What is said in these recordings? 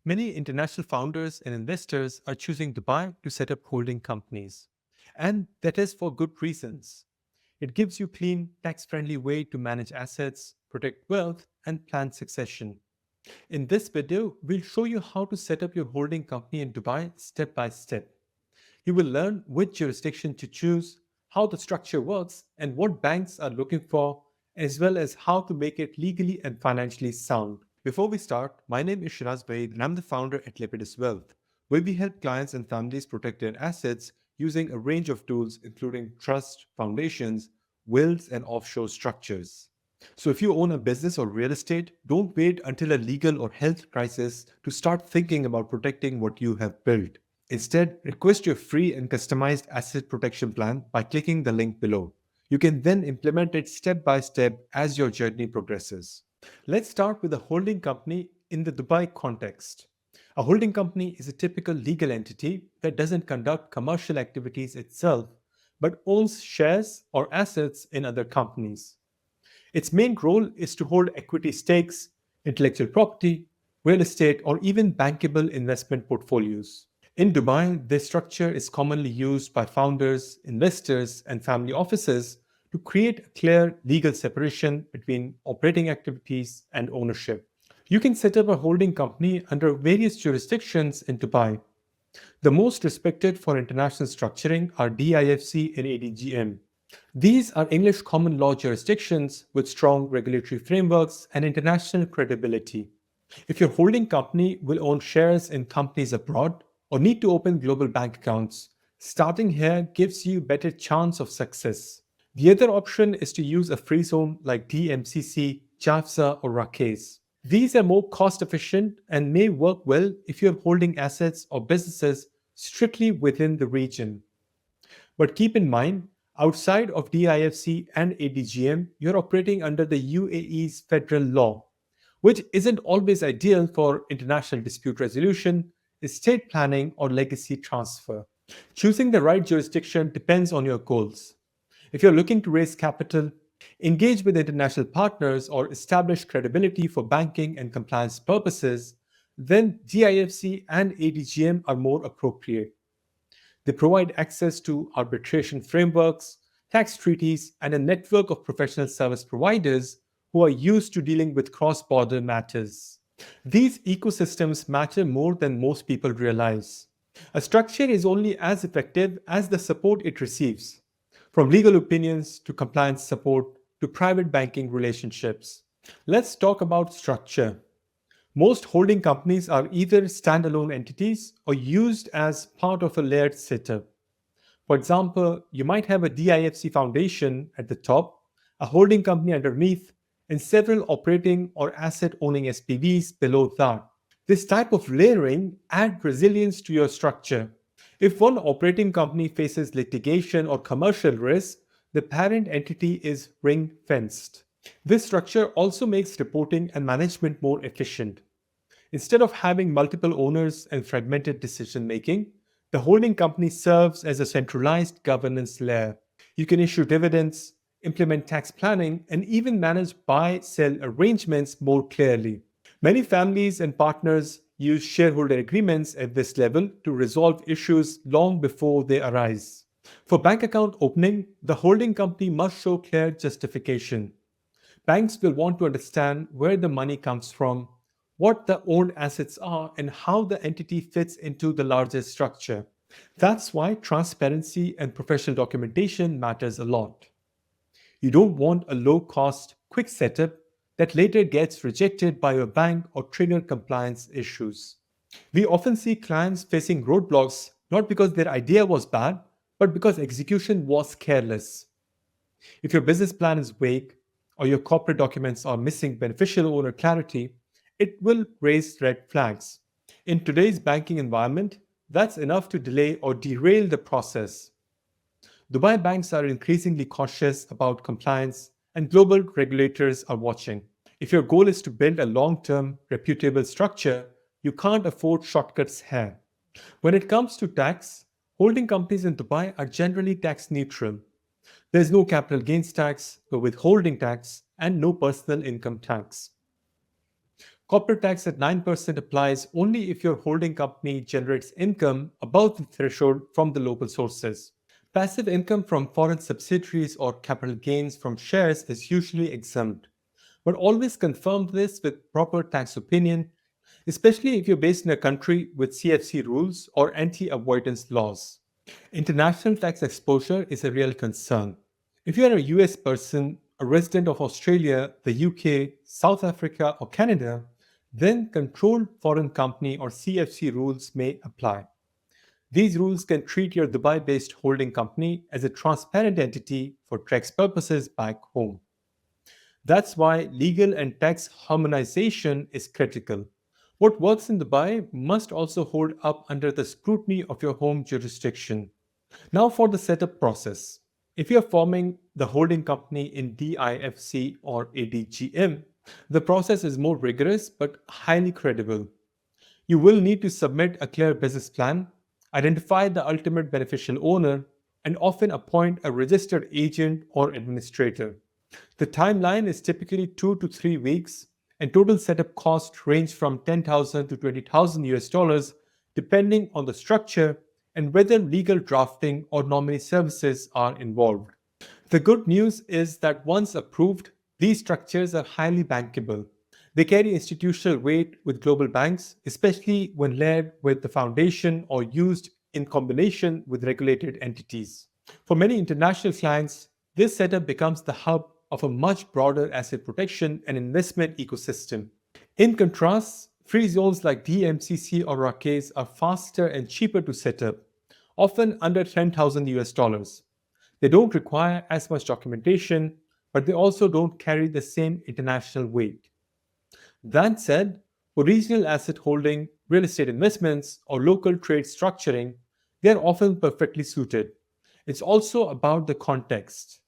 Many international founders and investors are choosing Dubai to set up holding companies. And that is for good reasons. It gives you clean, tax-friendly way to manage assets, protect wealth, and plan succession. In this video, we'll show you how to set up your holding company in Dubai step by step. You will learn which jurisdiction to choose, how the structure works, and what banks are looking for, as well as how to make it legally and financially sound. Before we start, my name is Shiraz Baid and I'm the founder at Lepidus Wealth, where we help clients and families protect their assets using a range of tools including trust, foundations, wills, and offshore structures. So if you own a business or real estate, don't wait until a legal or health crisis to start thinking about protecting what you have built. Instead, request your free and customized asset protection plan by clicking the link below. You can then implement it step by step as your journey progresses. Let's start with a holding company in the Dubai context. A holding company is a typical legal entity that doesn't conduct commercial activities itself but owns shares or assets in other companies. Its main role is to hold equity stakes, intellectual property, real estate, or even bankable investment portfolios. In Dubai, this structure is commonly used by founders, investors, and family offices to create a clear legal separation between operating activities and ownership. You can set up a holding company under various jurisdictions in Dubai. The most respected for international structuring are DIFC and ADGM. These are English common law jurisdictions with strong regulatory frameworks and international credibility. If your holding company will own shares in companies abroad or need to open global bank accounts, starting here gives you better chance of success. The other option is to use a free zone like DMCC, JAFSA, or RAKES. These are more cost efficient and may work well if you're holding assets or businesses strictly within the region. But keep in mind, outside of DIFC and ADGM, you're operating under the UAE's federal law, which isn't always ideal for international dispute resolution, estate planning, or legacy transfer. Choosing the right jurisdiction depends on your goals. If you're looking to raise capital, engage with international partners, or establish credibility for banking and compliance purposes, then DIFC and ADGM are more appropriate. They provide access to arbitration frameworks, tax treaties, and a network of professional service providers who are used to dealing with cross border matters. These ecosystems matter more than most people realize. A structure is only as effective as the support it receives, from legal opinions to compliance support to private banking relationships. Let's talk about structure. Most holding companies are either standalone entities or used as part of a layered setup. For example, you might have a DIFC foundation at the top, a holding company underneath, and several operating or asset owning SPVs below that. This type of layering adds resilience to your structure. If one operating company faces litigation or commercial risk, the parent entity is ring fenced. This structure also makes reporting and management more efficient. Instead of having multiple owners and fragmented decision making, the holding company serves as a centralized governance layer. You can issue dividends, implement tax planning, and even manage buy sell arrangements more clearly. Many families and partners use shareholder agreements at this level to resolve issues long before they arise. For bank account opening, the holding company must show clear justification. Banks will want to understand where the money comes from, what the owned assets are, and how the entity fits into the larger structure. That's why transparency and professional documentation matters a lot. You don't want a low cost, quick setup that later gets rejected by your bank or trigger compliance issues. We often see clients facing roadblocks not because their idea was bad, but because execution was careless. If your business plan is vague or your corporate documents are missing beneficial owner clarity, it will raise red flags. In today's banking environment, that's enough to delay or derail the process. Dubai banks are increasingly cautious about compliance, and global regulators are watching. If your goal is to build a long term, reputable structure, you can't afford shortcuts here. When it comes to tax, holding companies in Dubai are generally tax neutral. There's no capital gains tax, no withholding tax, and no personal income tax. Corporate tax at 9% applies only if your holding company generates income above the threshold from the local sources. Passive income from foreign subsidiaries or capital gains from shares is usually exempt. But always confirm this with proper tax opinion, especially if you're based in a country with CFC rules or anti avoidance laws. International tax exposure is a real concern. If you are a US person, a resident of Australia, the UK, South Africa, or Canada, then controlled foreign company or CFC rules may apply. These rules can treat your Dubai based holding company as a transparent entity for tax purposes back home. That's why legal and tax harmonization is critical. What works in Dubai must also hold up under the scrutiny of your home jurisdiction. Now, for the setup process. If you're forming the holding company in DIFC or ADGM, the process is more rigorous but highly credible. You will need to submit a clear business plan, identify the ultimate beneficial owner, and often appoint a registered agent or administrator. The timeline is typically 2 to 3 weeks, and total setup costs range from 10,000 to 20,000 US dollars, depending on the structure and whether legal drafting or nominee services are involved. The good news is that once approved, these structures are highly bankable. They carry institutional weight with global banks, especially when layered with the foundation or used in combination with regulated entities. For many international clients, this setup becomes the hub of a much broader asset protection and investment ecosystem. In contrast, free zones like DMCC or RACEs are faster and cheaper to set up, often under 10,000 US dollars. They don't require as much documentation, but they also don't carry the same international weight. That said, for regional asset holding, real estate investments, or local trade structuring, they are often perfectly suited. It's also about the context.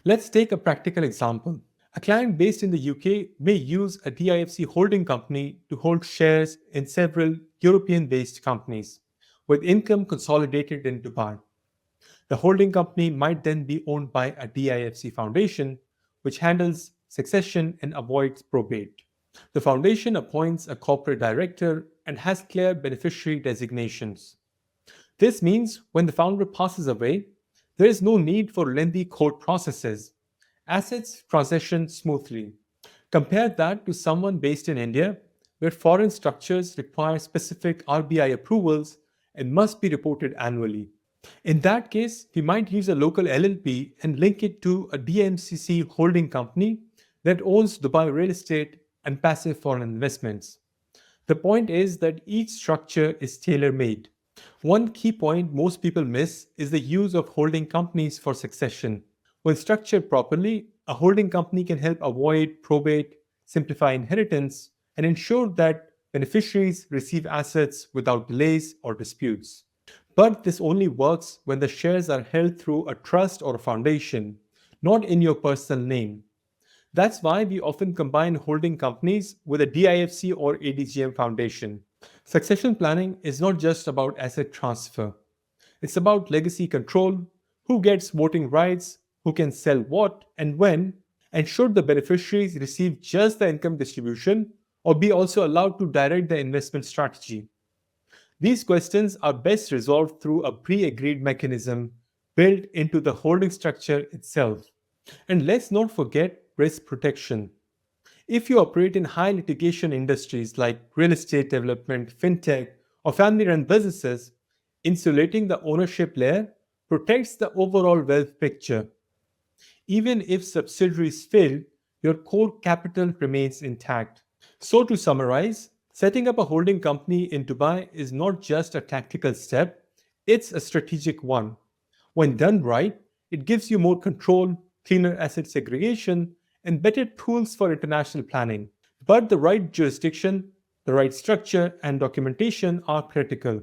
Let's take a practical example. A client based in the UK may use a DIFC holding company to hold shares in several European based companies, with income consolidated in Dubai. The holding company might then be owned by a DIFC foundation, which handles succession and avoids probate. The foundation appoints a corporate director and has clear beneficiary designations. This means when the founder passes away, there is no need for lengthy court processes. Assets transition smoothly. Compare that to someone based in India, where foreign structures require specific RBI approvals and must be reported annually. In that case, we might use a local LLP and link it to a DMCC holding company that owns Dubai real estate and passive foreign investments. The point is that each structure is tailor made. One key point most people miss is the use of holding companies for succession. When structured properly, a holding company can help avoid probate, simplify inheritance, and ensure that beneficiaries receive assets without delays or disputes. But this only works when the shares are held through a trust or a foundation, not in your personal name. That's why we often combine holding companies with a DIFC or ADGM foundation. Succession planning is not just about asset transfer. It's about legacy control, who gets voting rights, who can sell what and when, and should the beneficiaries receive just the income distribution or be also allowed to direct the investment strategy. These questions are best resolved through a pre agreed mechanism built into the holding structure itself. And let's not forget risk protection. If you operate in high litigation industries like real estate development, fintech, or family run businesses, insulating the ownership layer protects the overall wealth picture. Even if subsidiaries fail, your core capital remains intact. So, to summarize, setting up a holding company in Dubai is not just a tactical step, it's a strategic one. When done right, it gives you more control, cleaner asset segregation, and better tools for international planning. But the right jurisdiction, the right structure, and documentation are critical.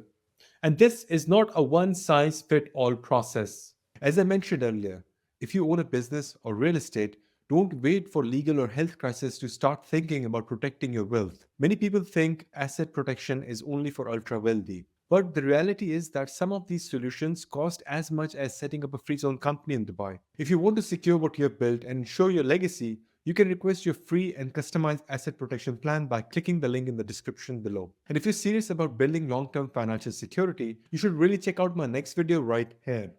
And this is not a one size fits all process. As I mentioned earlier, if you own a business or real estate, don't wait for legal or health crisis to start thinking about protecting your wealth. Many people think asset protection is only for ultra wealthy. But the reality is that some of these solutions cost as much as setting up a free zone company in Dubai. If you want to secure what you have built and ensure your legacy, You can request your free and customized asset protection plan by clicking the link in the description below. And if you're serious about building long-term financial security, you should really check out my next video right here.